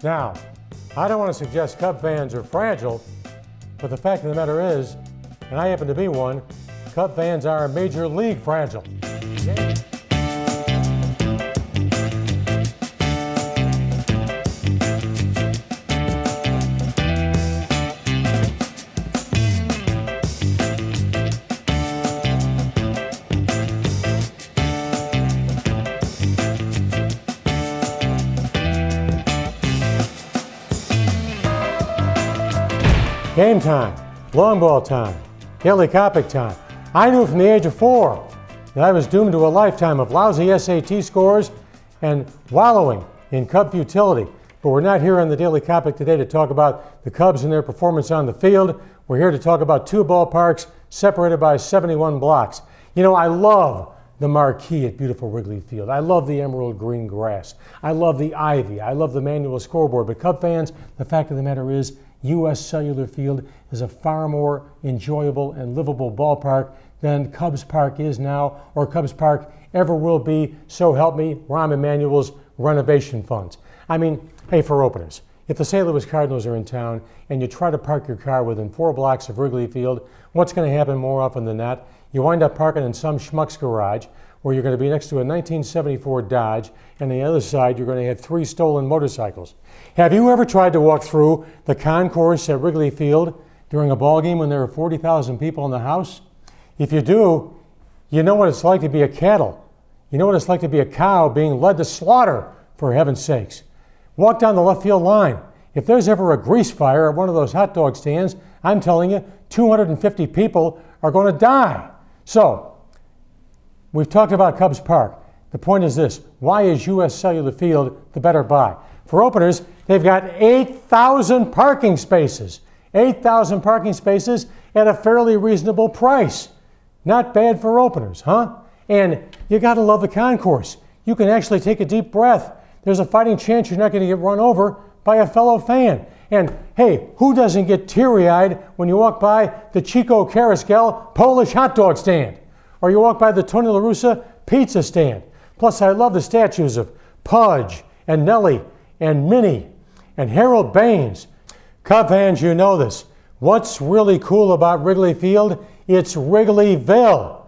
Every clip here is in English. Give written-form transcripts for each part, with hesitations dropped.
Now, I don't want to suggest Cub fans are fragile, but the fact of the matter is, and I happen to be one, Cub fans are major league fragile. Game time, long ball time, Daily Coppock time. I knew from the age of 4 that I was doomed to a lifetime of lousy SAT scores and wallowing in Cub futility. But we're not here on the Daily Coppock today to talk about the Cubs and their performance on the field. We're here to talk about 2 ballparks separated by 71 blocks. You know, I love the marquee at beautiful Wrigley Field. I love the emerald green grass. I love the ivy. I love the manual scoreboard. But Cub fans, the fact of the matter is, U.S. Cellular Field is a far more enjoyable and livable ballpark than Cubs Park is now, or Cubs Park ever will be, so help me, Rahm Emanuel's renovation funds. I mean, hey, for openers, if the St. Louis Cardinals are in town and you try to park your car within 4 blocks of Wrigley Field, what's going to happen more often than not? You wind up parking in some schmuck's garage where you're going to be next to a 1974 Dodge, and on the other side you're going to have 3 stolen motorcycles. Have you ever tried to walk through the concourse at Wrigley Field during a ball game when there are 40,000 people in the house? If you do, you know what it's like to be a cattle. You know what it's like to be a cow being led to slaughter, for heaven's sakes. Walk down the left field line. If there's ever a grease fire at one of those hot dog stands, I'm telling you, 250 people are going to die. So, we've talked about Cubs Park. The point is this: why is U.S. Cellular Field the better buy? For openers, they've got 8,000 parking spaces. 8,000 parking spaces at a fairly reasonable price. Not bad for openers, huh? And you got to love the concourse. You can actually take a deep breath. There's a fighting chance you're not going to get run over by a fellow fan. And hey, who doesn't get teary-eyed when you walk by the Chico Carrascal Polish hot dog stand? Or you walk by the Tony La Russa pizza stand? Plus, I love the statues of Pudge and Nellie and Minnie and Harold Baines. Cub fans, you know this. What's really cool about Wrigley Field? It's Wrigleyville,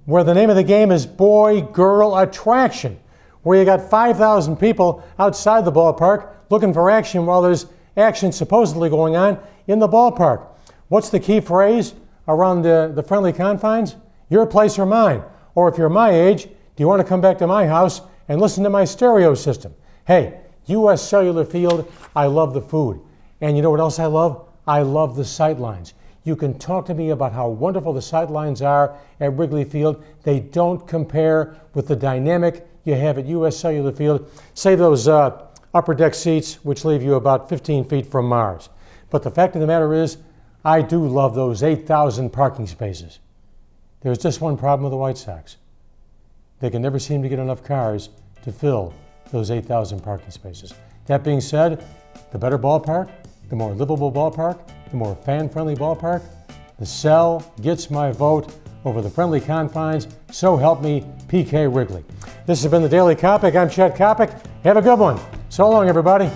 where the name of the game is boy-girl attraction, where you got 5,000 people outside the ballpark looking for action while there's action supposedly going on in the ballpark. What's the key phrase around the friendly confines? Your place or mine. Or if you're my age, do you want to come back to my house and listen to my stereo system? Hey, U.S. Cellular Field, I love the food. And you know what else I love? I love the sightlines. You can talk to me about how wonderful the sightlines are at Wrigley Field. They don't compare with the dynamic you have at U.S. Cellular Field. Save those upper deck seats, which leave you about 15 feet from Mars. But the fact of the matter is, I do love those 8,000 parking spaces. There's just one problem with the White Sox. They can never seem to get enough cars to fill those 8,000 parking spaces. That being said, the better ballpark, the more livable ballpark, the more fan-friendly ballpark, the Cell gets my vote over the friendly confines. So help me, PK Wrigley. This has been the Daily Coppock. I'm Chet Coppock. Have a good one. So long, everybody.